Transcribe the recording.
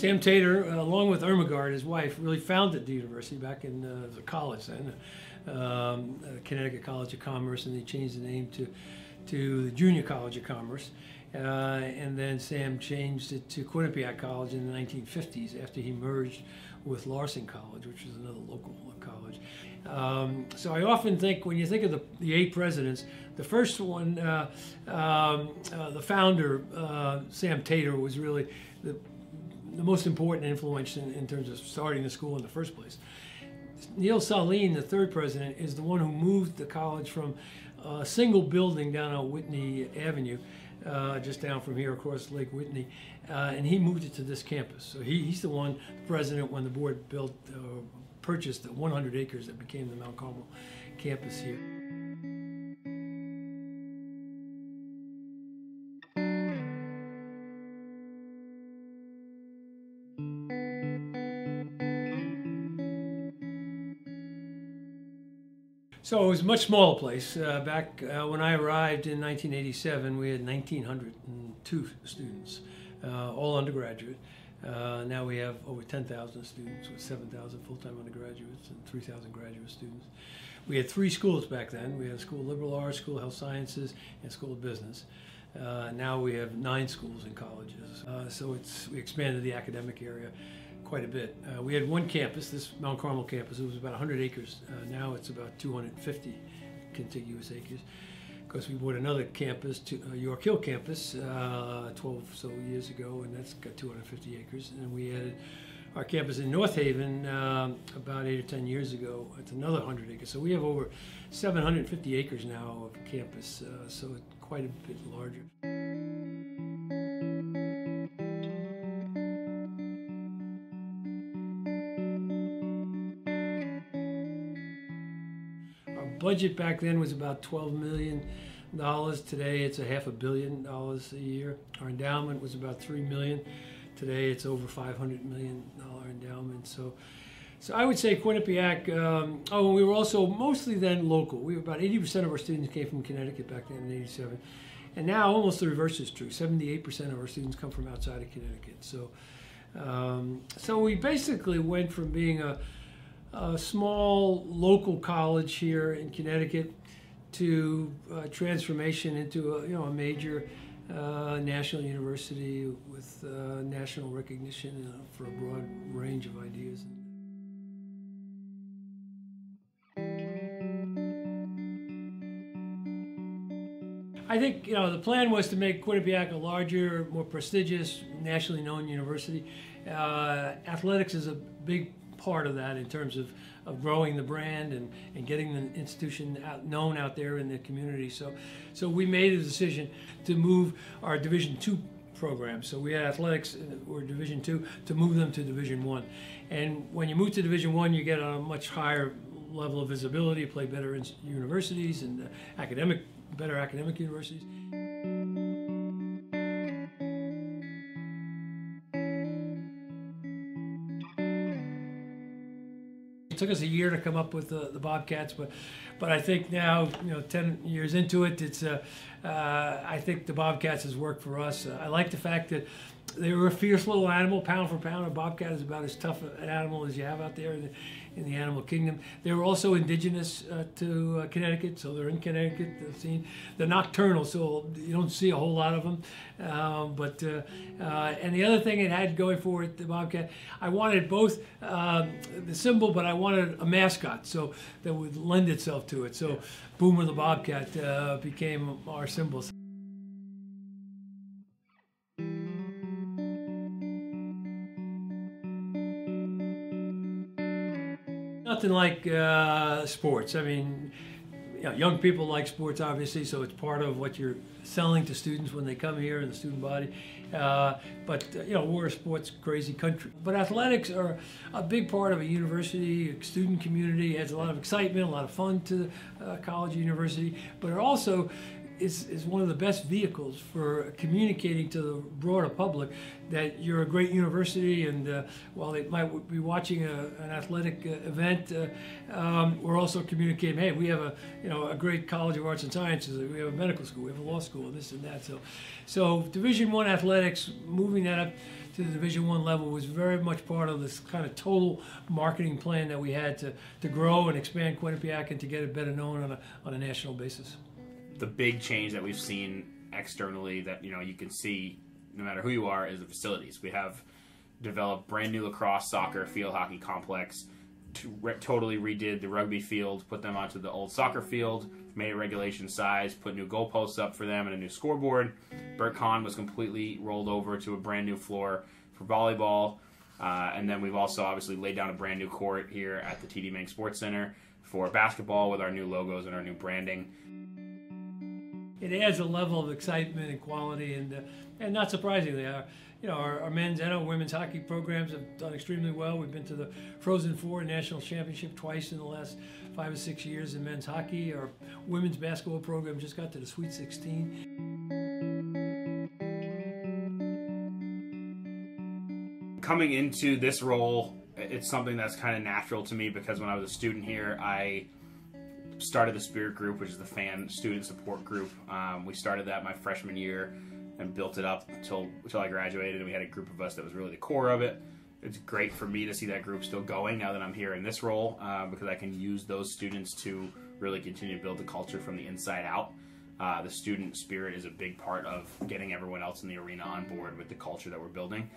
Sam Tater, along with Ermengarde, his wife, really founded the university back in the college then, Connecticut College of Commerce, and they changed the name to the Junior College of Commerce. And then Sam changed it to Quinnipiac College in the 1950s after he merged with Larson College, which was another local college. So I often think, when you think of the 8 presidents, the first one, the founder, Sam Tater, was really the most important influence in terms of starting the school in the first place. Neil Saline, the 3rd president, is the one who moved the college from a single building down on Whitney Avenue, just down from here across Lake Whitney, and he moved it to this campus. So he's the one, the president, when the board purchased the 100 acres that became the Mount Carmel campus here. So it was a much smaller place. Back when I arrived in 1987, we had 1,902 students, all undergraduate. Now we have over 10,000 students with 7,000 full-time undergraduates and 3,000 graduate students. We had 3 schools back then. We had a School of Liberal Arts, School of Health Sciences, and School of Business. Now we have 9 schools and colleges. So we expanded the academic area quite a bit. We had one campus, this Mount Carmel campus. It was about 100 acres. Now it's about 250 contiguous acres. Of course, we bought another campus, York Hill campus, 12 so years ago, and that's got 250 acres. And we added our campus in North Haven about 8 or 10 years ago. It's another 100 acres. So we have over 750 acres now of campus, so it's quite a bit larger. Budget back then was about $12 million. Today it's a $500 million a year. Our endowment was about $3 million. Today it's over $500 million endowment. So I would say Quinnipiac. We were also mostly then local. We were about 80% of our students came from Connecticut back then in '87, and now almost the reverse is true. 78% of our students come from outside of Connecticut. So we basically went from being a small local college here in Connecticut to transformation into a major national university with national recognition for a broad range of ideas. I think the plan was to make Quinnipiac a larger, more prestigious, nationally known university. Athletics is a big part of that in terms of growing the brand and getting the institution known out there in the community. So we made a decision to move our Division II programs. So we had athletics or Division II, to move them to Division I. And when you move to Division I, you get a much higher level of visibility, play better in universities and better academic universities. It took us a year to come up with the Bobcats, but I think now, 10 years into it, I think the Bobcats has worked for us. I like the fact that they were a fierce little animal. Pound for pound, a Bobcat is about as tough an animal as you have out there in the animal kingdom. They were also indigenous to Connecticut, so they're in Connecticut. They're nocturnal, so you don't see a whole lot of them. And the other thing it had going for it, the Bobcat, I wanted both the symbol, but I wanted a mascot, so that would lend itself to it. So Boomer the Bobcat became our symbol. Nothing like sports. I mean, young people like sports, obviously, so it's part of what you're selling to students when they come here in the student body. But we're a sports crazy country. But athletics are a big part of a university, a student community. It adds a lot of excitement, a lot of fun to college or university. But it also is one of the best vehicles for communicating to the broader public that you're a great university, and while they might be watching an athletic event, we're also communicating, hey, we have a great College of Arts and Sciences, we have a medical school, we have a law school, and this and that. So Division I athletics, moving that up to the Division I level was very much part of this kind of total marketing plan that we had to grow and expand Quinnipiac and to get it better known on a national basis. The big change that we've seen externally that you can see no matter who you are is the facilities. We have developed brand new lacrosse, soccer, field hockey complex, totally redid the rugby field, put them onto the old soccer field, made it regulation size, put new goalposts up for them and a new scoreboard. Burt Con was completely rolled over to a brand new floor for volleyball. And then we've also obviously laid down a brand new court here at the TD Bank Sports Center for basketball with our new logos and our new branding. It adds a level of excitement and quality, and not surprisingly, our men's and our women's hockey programs have done extremely well. We've been to the Frozen Four National Championship twice in the last 5 or 6 years in men's hockey. Our women's basketball program just got to the Sweet 16. Coming into this role, it's something that's kind of natural to me because when I was a student here, I started the Spirit Group, which is the fan student support group. We started that my freshman year and built it up until I graduated, and we had a group of us that was really the core of it. It's great for me to see that group still going now that I'm here in this role because I can use those students to really continue to build the culture from the inside out. The student spirit is a big part of getting everyone else in the arena on board with the culture that we're building.